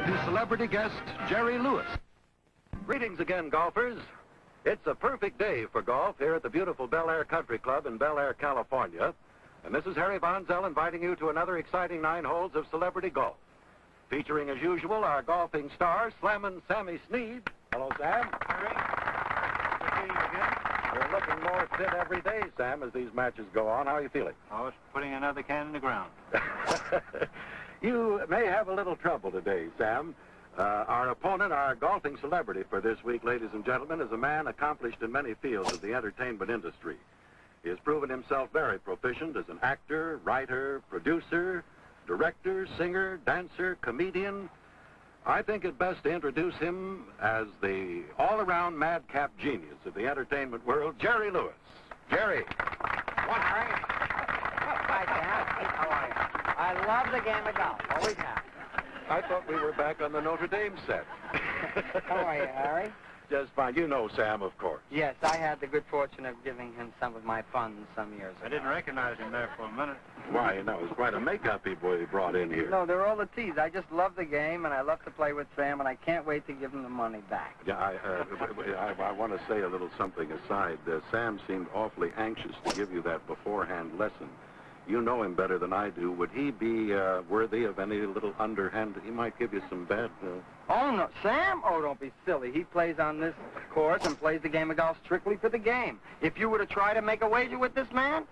to celebrity guest Jerry Lewis. Greetings again, golfers. It's a perfect day for golf here at the beautiful Bel Air Country Club in Bel Air, California. And this is Harry Von Zell inviting you to another exciting 9 holes of celebrity golf. Featuring, as usual, our golfing star, Slammin' Sammy Snead. Hello, Sam. Harry. Good seeing you again. You're looking more fit every day, Sam, as these matches go on. How are you feeling? Oh, it's putting another can in the ground. You may have a little trouble today, Sam. Our opponent, our golfing celebrity for this week, ladies and gentlemen, is a man accomplished in many fields of the entertainment industry. He has proven himself very proficient as an actor, writer, producer, director, singer, dancer, comedian. I think it best to introduce him as the all-around madcap genius of the entertainment world, Jerry Lewis. Jerry. What, Harry? Hi, Sam. How are you? I love the game of golf. Always have. I thought we were back on the Notre Dame set. How are you, Harry? Just fine. You know Sam, of course. Yes, I had the good fortune of giving him some of my funds some years ago. I didn't recognize him there for a minute. Why, no, it's quite a makeup he brought in here. No, they're all the teas. I just love the game, and I love to play with Sam, and I can't wait to give him the money back. Yeah, I want to say a little something aside. Sam seemed awfully anxious to give you that beforehand lesson. You know him better than I do. Would he be worthy of any little underhand? He might give you some bad... Oh, no. Sam? Oh, don't be silly. He plays on this course and plays the game of golf strictly for the game. If you were to try to make a wager with this man,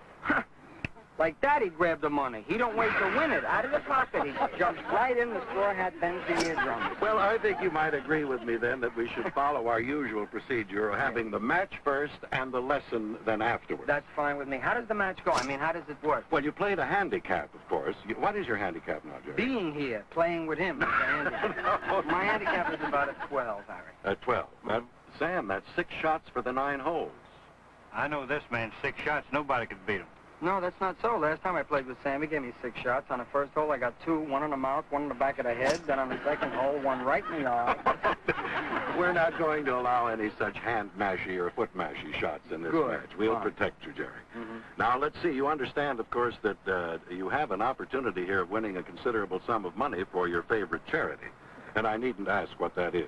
like that, he'd grab the money. He don't wait to win it. Out of the pocket, he jumps right in. The straw hat bends the eardrum. Well, I think you might agree with me, then, that we should follow our usual procedure of having the match first and the lesson then afterwards. That's fine with me. How does the match go? I mean, how does it work? Well, you played a handicap, of course. What is your handicap now, Jerry? Being here, playing with him is the handicap. No. My handicap is about a 12, Harry. At 12. Sam, that's 6 shots for the 9 holes. I know this man, 6 shots. Nobody could beat him. No, that's not so. Last time I played with Sam, he gave me 6 shots. On the first hole, I got 2, 1 in the mouth, 1 in the back of the head. Then on the second hole, 1 right in the eye. We're not going to allow any such hand-mashy or foot-mashy shots in this match. We'll protect you, Jerry. Mm-hmm. Now, let's see. You understand, of course, that you have an opportunity here of winning a considerable sum of money for your favorite charity. And I needn't ask what that is.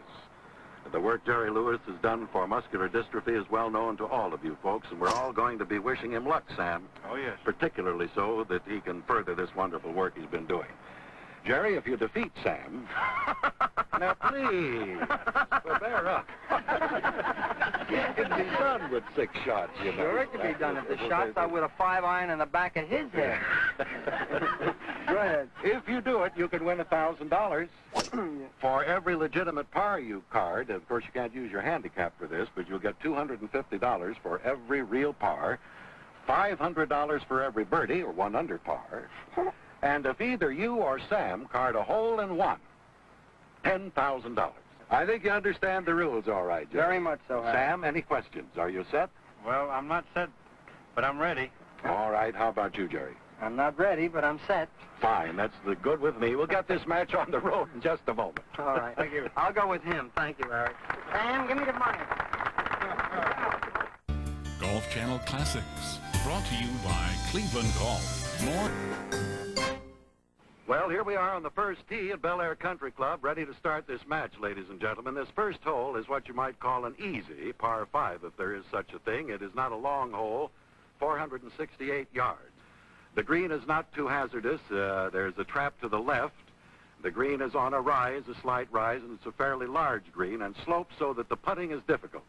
The work Jerry Lewis has done for muscular dystrophy is well known to all of you folks, and we're all going to be wishing him luck, Sam. Oh, yes. Particularly so that he can further this wonderful work he's been doing. Jerry, if you defeat Sam... Now, please, bear up. It can be done with 6 shots, you know. Sure, it can be done. If the shots are with a 5-iron in the back of his head. Go ahead. If you do it, you can win $1,000. For every legitimate par you card. Of course, you can't use your handicap for this, but you'll get $250 for every real par, $500 for every birdie, or 1 under par. And if either you or Sam card a hole-in-one, $10,000. I think you understand the rules all right, Jerry. Very much so, Harry. Sam, any questions? Are you set? Well, I'm not set, but I'm ready. All right. How about you, Jerry? I'm not ready, but I'm set. Fine. That's the good with me. We'll get this match on the road in just a moment. All right. Thank you. I'll go with him. Thank you, Harry. Sam, give me the money. Golf Channel Classics, brought to you by Cleveland Golf. More... Well, here we are on the first tee at Bel Air Country Club, ready to start this match, ladies and gentlemen. This first hole is what you might call an easy par 5, if there is such a thing. It is not a long hole, 468 yards. The green is not too hazardous. There's a trap to the left. The green is on a rise, a slight rise, and it's a fairly large green and sloped so that the putting is difficult.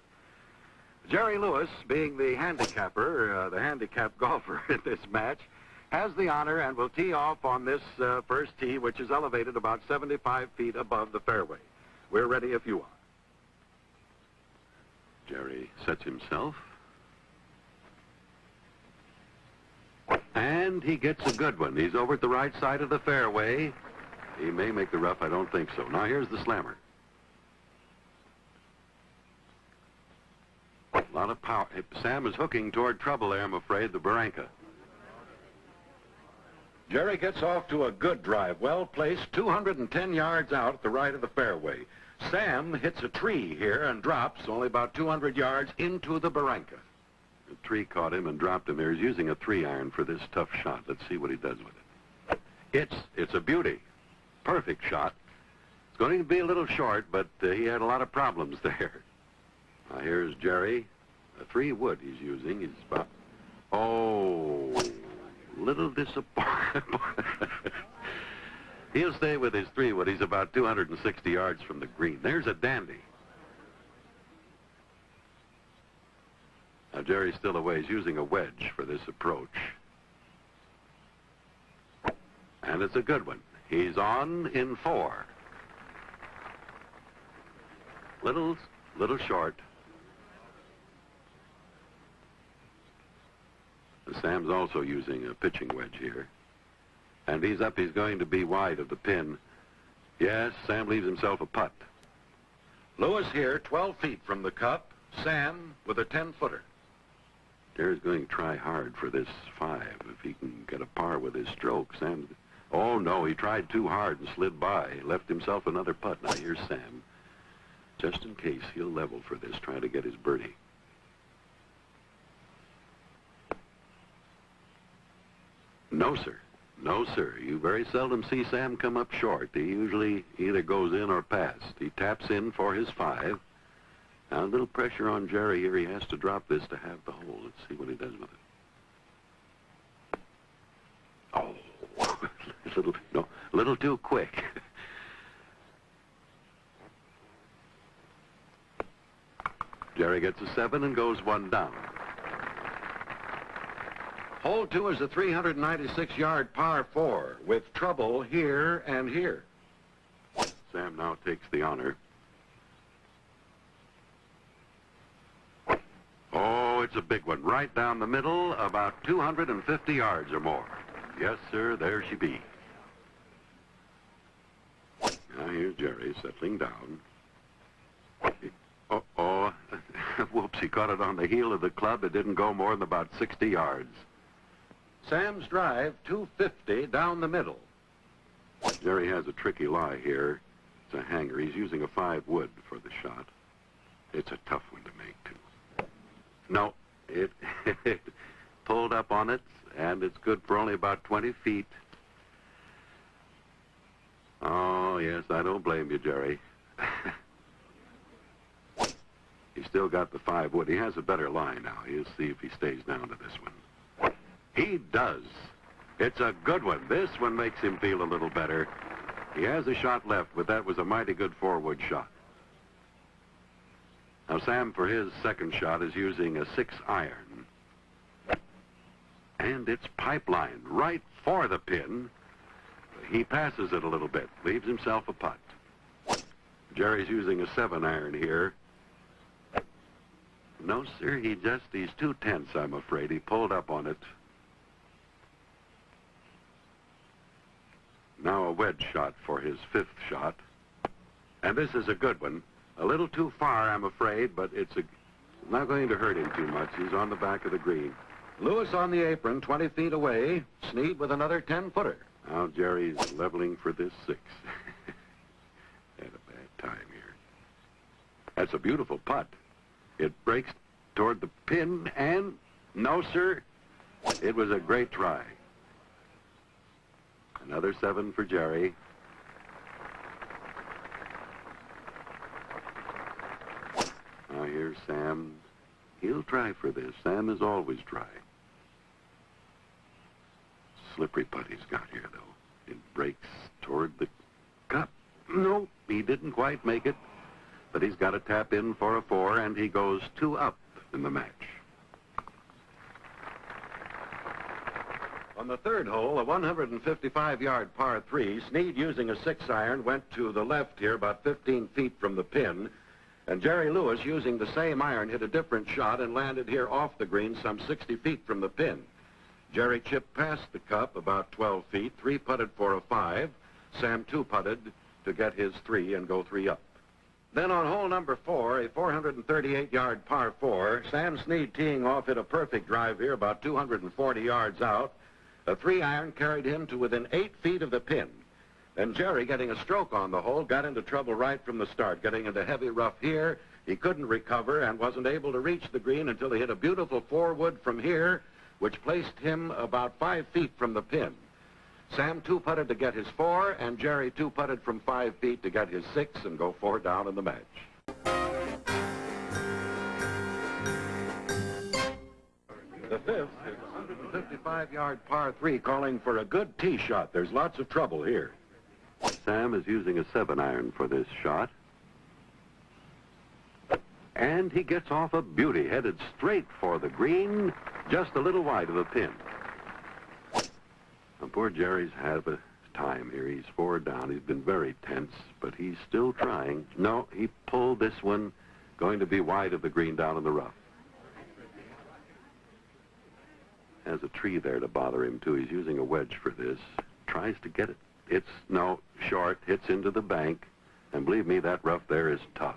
Jerry Lewis, being the handicapper, the handicapped golfer in this match, has the honor and will tee off on this first tee, which is elevated about 75 feet above the fairway. We're ready if you are. Jerry sets himself. And he gets a good one. He's over at the right side of the fairway. He may make the rough, I don't think so. Now here's the slammer. A lot of power. Sam is hooking toward trouble there, I'm afraid, the barranca. Jerry gets off to a good drive, well placed, 210 yards out at the right of the fairway. Sam hits a tree here and drops only about 200 yards into the barranca. The tree caught him and dropped him here. He's using a 3-iron for this tough shot. Let's see what he does with it. It's a beauty. Perfect shot. It's going to be a little short, but he had a lot of problems there. Here's Jerry. A 3-wood he's using. He's about... Oh, little disappointed. He'll stay with his 3-wood. He's about 260 yards from the green. There's a dandy. Now, Jerry's still away. He's using a wedge for this approach. And it's a good one. He's on in 4. Little short. Sam's also using a pitching wedge here. And he's up. He's going to be wide of the pin. Yes, Sam leaves himself a putt. Lewis here, 12 feet from the cup. Sam with a 10-footer. Jerry's going to try hard for this 5. If he can get a par with his stroke, Sam... Oh, no, he tried too hard and slid by. Left himself another putt. Now, here's Sam. Just in case, he'll level for this, try to get his birdie. No, sir. No, sir. You very seldom see Sam come up short. He usually either goes in or past. He taps in for his 5. Now, a little pressure on Jerry here. He has to drop this to have the hole. Let's see what he does with it. Oh, a little too quick. Jerry gets a 7 and goes 1 down. Hole 2 is a 396-yard par 4 with trouble here and here. Sam now takes the honor. Oh, it's a big one. Right down the middle, about 250 yards or more. Yes, sir, there she be. Now here's Jerry settling down. Oh, whoops, he caught it on the heel of the club. It didn't go more than about 60 yards. Sam's drive, 250 down the middle. Jerry has a tricky lie here. It's a hanger. He's using a 5-wood for the shot. It's a tough one to make, too. No, it pulled up on it, and it's good for only about 20 feet. Oh, yes, I don't blame you, Jerry. He's still got the 5-wood. He has a better lie now. He'll see if he stays down to this one. He does. It's a good one. This one makes him feel a little better. He has a shot left, but that was a mighty good 4-wood shot. Now, Sam, for his second shot, is using a 6-iron. And it's pipelined right for the pin. He passes it a little bit, leaves himself a putt. Jerry's using a 7-iron here. No, sir, he's too tense, I'm afraid. He pulled up on it. Now a wedge shot for his 5th shot. And this is a good one. A little too far, I'm afraid, but it's not going to hurt him too much. He's on the back of the green. Lewis on the apron, 20 feet away. Snead with another 10-footer. Now Jerry's leveling for this 6. Had a bad time here. That's a beautiful putt. It breaks toward the pin, and no, sir, it was a great try. Another 7 for Jerry. Now here's Sam. He'll try for this. Sam is always try. Slippery putt he's got here, though. It breaks toward the cup. No, he didn't quite make it. But he's got to tap in for a 4, and he goes 2 up in the match. On the 3rd hole, a 155-yard par 3, Snead using a 6-iron went to the left here about 15 feet from the pin, and Jerry Lewis using the same iron hit a different shot and landed here off the green some 60 feet from the pin. Jerry chipped past the cup about 12 feet, 3-putted for a 5. Sam 2-putted to get his 3 and go 3 up. Then on hole number 4, a 438-yard par 4, Sam Snead teeing off hit a perfect drive here about 240 yards out. A 3-iron carried him to within 8 feet of the pin. Then Jerry, getting a stroke on the hole, got into trouble right from the start, getting into heavy rough here. He couldn't recover and wasn't able to reach the green until he hit a beautiful 4-wood from here, which placed him about 5 feet from the pin. Sam two-putted to get his 4, and Jerry two-putted from 5 feet to get his 6 and go 4 down in the match. The 5th is a 155-yard par 3 calling for a good tee shot. There's lots of trouble here. Sam is using a 7-iron for this shot. And he gets off a beauty, headed straight for the green, just a little wide of the pin. Now, poor Jerry's had a time here. He's 4 down. He's been very tense, but he's still trying. No, he pulled this one, going to be wide of the green down in the rough. Has a tree there to bother him, too. He's using a wedge for this. Tries to get it. It's, no, short, hits into the bank. And believe me, that rough there is tough.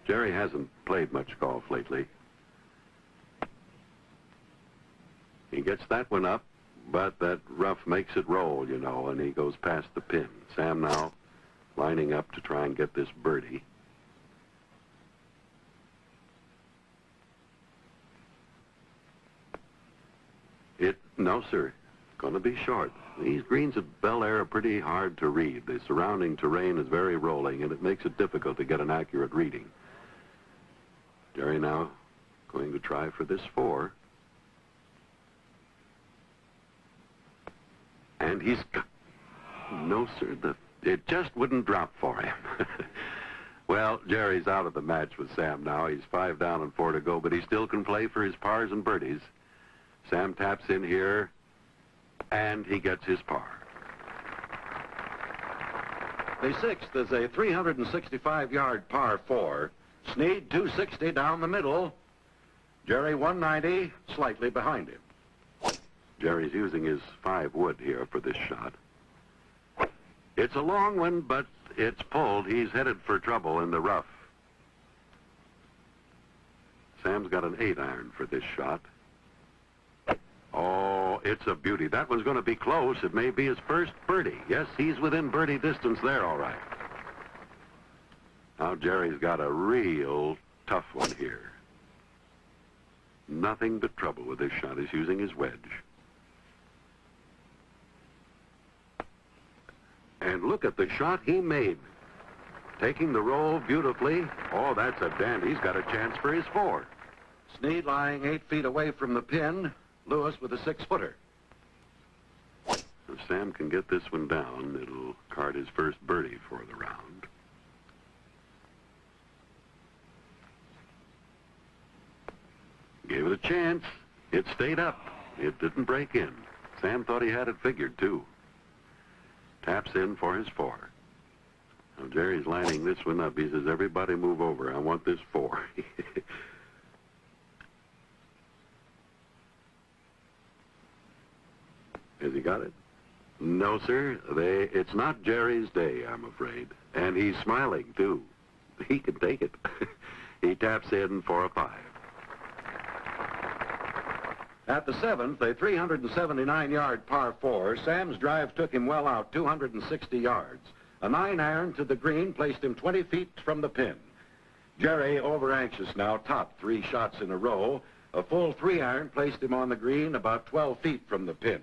Jerry hasn't played much golf lately. He gets that one up, but that rough makes it roll, you know, and he goes past the pin. Sam now lining up to try and get this birdie. No, sir. Going to be short. These greens at Bel Air are pretty hard to read. The surrounding terrain is very rolling, and it makes it difficult to get an accurate reading. Jerry now going to try for this 4. And he's got... No, sir. It just wouldn't drop for him. Well, Jerry's out of the match with Sam now. He's 5 down and 4 to go, but he still can play for his pars and birdies. Sam taps in here, and he gets his par. The 6th is a 365-yard par 4. Snead 260 down the middle. Jerry 190, slightly behind him. Jerry's using his 5 wood here for this shot. It's a long one, but it's pulled. He's headed for trouble in the rough. Sam's got an 8-iron for this shot. Oh, it's a beauty. That one's going to be close. It may be his first birdie. Yes, he's within birdie distance there, all right. Now Jerry's got a real tough one here. Nothing but trouble with this shot. He's using his wedge. And look at the shot he made. Taking the roll beautifully. Oh, that's a dandy. He's got a chance for his 4. Snead lying 8 feet away from the pin. Lewis with a 6-footer. If Sam can get this one down, it'll card his first birdie for the round. Gave it a chance. It stayed up. It didn't break in. Sam thought he had it figured, too. Taps in for his 4. Now, Jerry's lining this one up. He says, everybody move over. I want this 4. Has he got it? No, sir. It's not Jerry's day, I'm afraid. And he's smiling, too. He can take it. He taps in for a 5. At the 7th, a 379-yard par 4, Sam's drive took him well out, 260 yards. A 9-iron to the green placed him 20 feet from the pin. Jerry, over-anxious now, topped 3 shots in a row. A full 3-iron placed him on the green about 12 feet from the pin.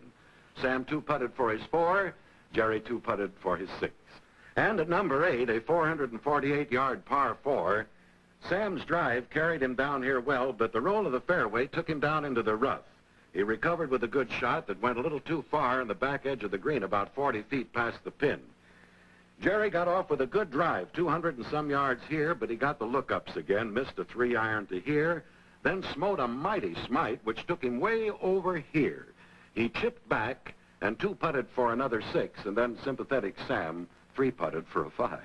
Sam 2-putted for his 4. Jerry 2-putted for his 6. And at number 8, a 448-yard par 4, Sam's drive carried him down here well, but the roll of the fairway took him down into the rough. He recovered with a good shot that went a little too far in the back edge of the green, about 40 feet past the pin. Jerry got off with a good drive, 200 and some yards here, but he got the lookups again, missed a 3-iron to here, then smote a mighty smite, which took him way over here. He chipped back and 2-putted for another 6, and then sympathetic Sam 3-putted for a 5.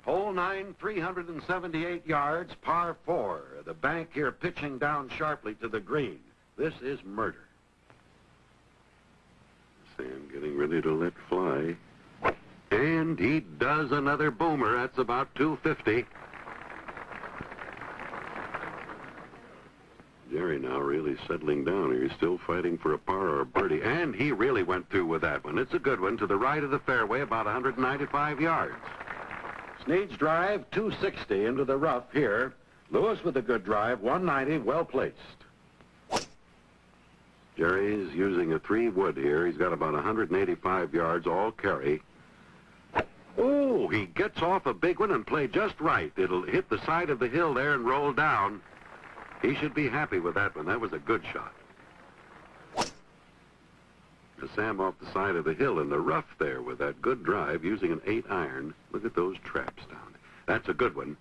Hole 9, 378 yards, par 4. The bank here pitching down sharply to the green. This is murder. Sam getting ready to let fly. And he does another boomer. That's about 250. Jerry now really settling down here. He's still fighting for a par or a birdie. And he really went through with that one. It's a good one to the right of the fairway, about 195 yards. Snead's drive, 260 into the rough here. Lewis with a good drive, 190, well placed. Jerry's using a 3-wood here. He's got about 185 yards, all carry. Oh, he gets off a big one and played just right. It'll hit the side of the hill there and roll down. He should be happy with that one. That was a good shot. Sam off the side of the hill in the rough there with that good drive using an 8-iron. Look at those traps down there. That's a good one.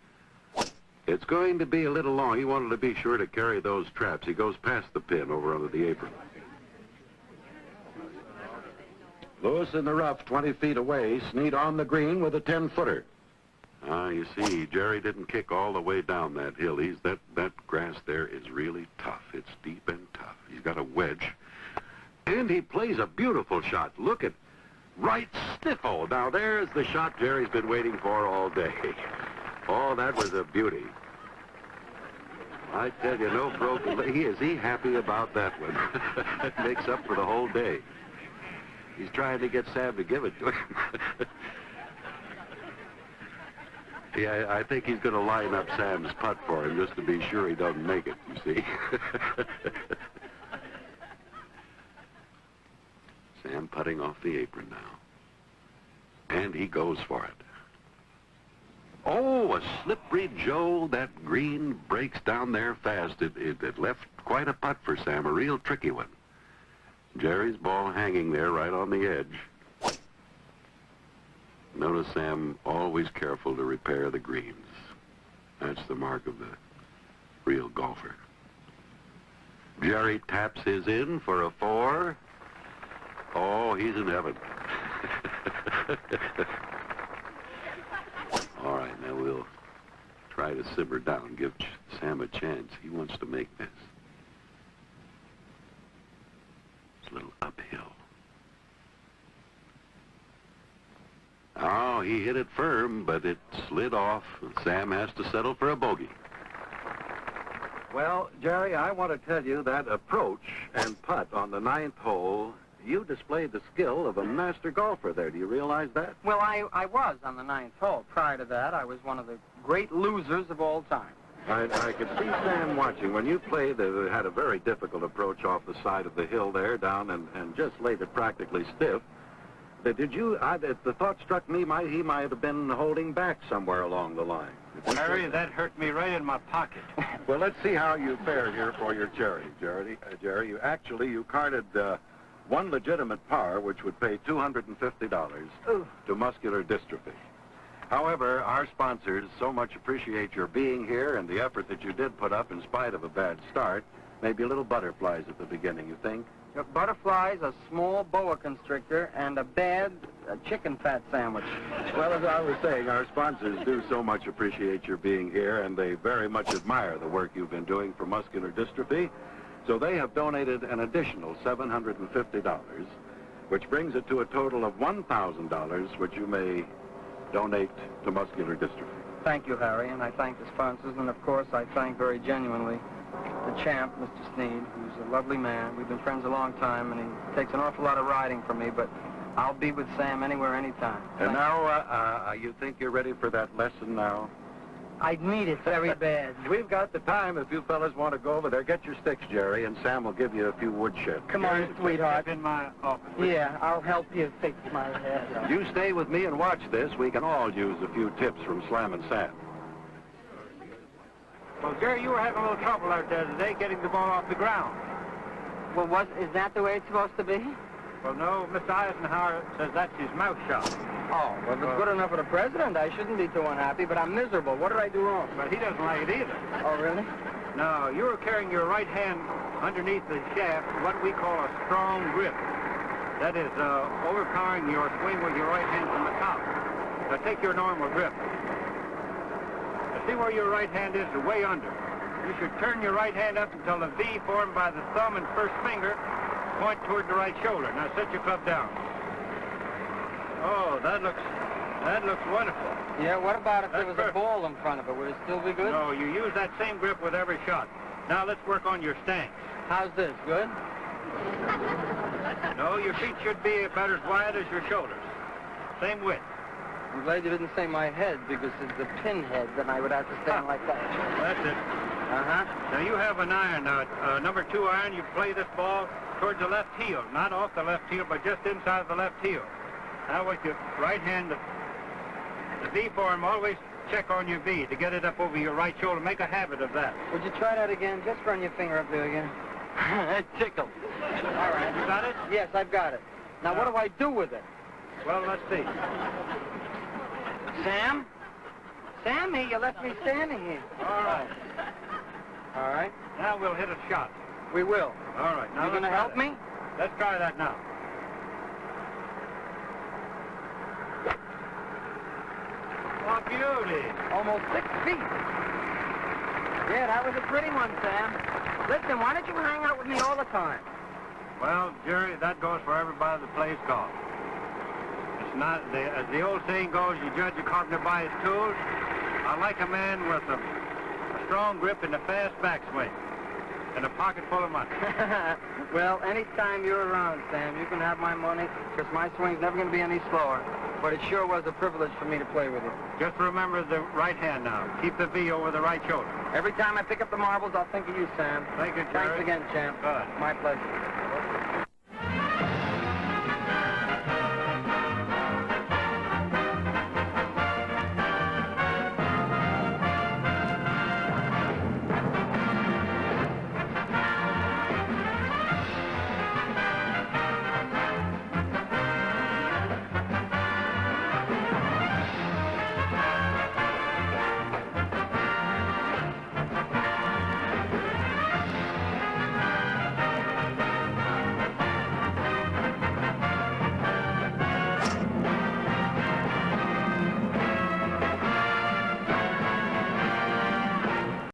It's going to be a little long. He wanted to be sure to carry those traps. He goes past the pin over under the apron. Lewis in the rough, 20 feet away. Snead on the green with a 10-footer. You see, Jerry didn't kick all the way down that hill. That grass there is really tough. It's deep and tough. He's got a wedge. And he plays a beautiful shot. Look at right stiffo. Now, there's the shot Jerry's been waiting for all day. Oh, that was a beauty. I tell you, no broken leg. Is he happy about that one? It makes up for the whole day. He's trying to get Sam to give it to him. Yeah, I think he's going to line up Sam's putt for him just to be sure he doesn't make it, you see. Sam putting off the apron now. And he goes for it. Oh, a slippery Joe. That green breaks down there fast. It left quite a putt for Sam, a real tricky one. Jerry's ball hanging there right on the edge. Notice Sam always careful to repair the greens. That's the mark of the real golfer. Jerry taps his in for a 4. Oh, he's in heaven. All right, now we'll try to simmer down, give Sam a chance. He wants to make this. It's a little uphill. Oh, he hit it firm, but it slid off. Sam has to settle for a bogey. Well, Jerry, I want to tell you that approach and putt on the 9th hole, you displayed the skill of a master golfer there. Do you realize that? Well, I was on the 9th hole. Prior to that, I was one of the great losers of all time. I could see Sam watching. When you played, they had a very difficult approach off the side of the hill there, down, and just laid it practically stiff. Did you, the thought struck me, he might have been holding back somewhere along the line. Harry, that hurt me right in my pocket. Well, let's see how you fare here for your charity, Jerry. Jerry, you carded one legitimate par, which would pay $250 to muscular dystrophy. However, our sponsors so much appreciate your being here and the effort that you did put up in spite of a bad start. Maybe a little butterflies at the beginning, you think? Butterflies, a small boa constrictor, and a bad chicken fat sandwich. Well, as I was saying, our sponsors do so much appreciate your being here, and they very much admire the work you've been doing for muscular dystrophy. So they have donated an additional $750, which brings it to a total of $1,000, which you may donate to muscular dystrophy. Thank you, Harry, and I thank the sponsors, and of course I thank very genuinely the champ, Mr. Snead, who's a lovely man. We've been friends a long time, and he takes an awful lot of riding for me, but I'll be with Sam anywhere, anytime. And now, you think you're ready for that lesson now? I need it very bad. We've got the time if you fellas want to go over there. Get your sticks, Jerry, and Sam will give you a few woodsheds. Come on, sweetheart. In my office. Yeah, I'll help you fix my head. You stay with me and watch this. We can all use a few tips from Slam and Sam. Well, Jerry, you were having a little trouble out there today getting the ball off the ground. Well, is that the way it's supposed to be? Well, no, Mr. Eisenhower says that's his mouth shot. Oh, well, if it's good enough for the president, I shouldn't be too unhappy, but I'm miserable. What did I do wrong? But he doesn't like it either. Oh, really? No, you were carrying your right hand underneath the shaft, what we call a strong grip. That is, overpowering your swing with your right hand from the top. Now, take your normal grip. Now, see where your right hand is, way under. You should turn your right hand up until the V formed by the thumb and first finger point toward the right shoulder. Now, set your club down. Oh, that looks wonderful. Yeah, what about if there was a ball in front of it? Would it still be good? No, you use that same grip with every shot. Now let's work on your stance. How's this? Good? No, your feet should be about as wide as your shoulders. Same width. I'm glad you didn't say my head, because it's the pinhead, then I would have to stand like that. That's it. Uh-huh. Now you have an iron, number 2 iron. You play this ball towards the left heel, not off the left heel, but just inside of the left heel. Now with your right hand, the V form, always check on your V to get it up over your right shoulder. Make a habit of that. Would you try that again? Just run your finger up there again. It tickles. All right, you got it? Yes, I've got it. Now, what do I do with it? Well, let's see. Sam? Sammy, you left me standing here. All right. All right. Now we'll hit a shot. We will. All right. Now You gonna help me? Let's try that now. Oh, beauty. Almost 6 feet. Yeah, that was a pretty one, Sam. Listen, why don't you hang out with me all the time? Well, Jerry, that goes for everybody that plays golf. It's not, as the old saying goes, you judge a carpenter by his tools. I like a man with a strong grip and a fast backswing and a pocket full of money. Well, anytime you're around, Sam, you can have my money, because my swing's never going to be any slower. But it sure was a privilege for me to play with you. Just remember the right hand now. Keep the V over the right shoulder. Every time I pick up the marbles, I'll think of you, Sam. Thank you, Jerry. Thanks again, champ. Good. My pleasure.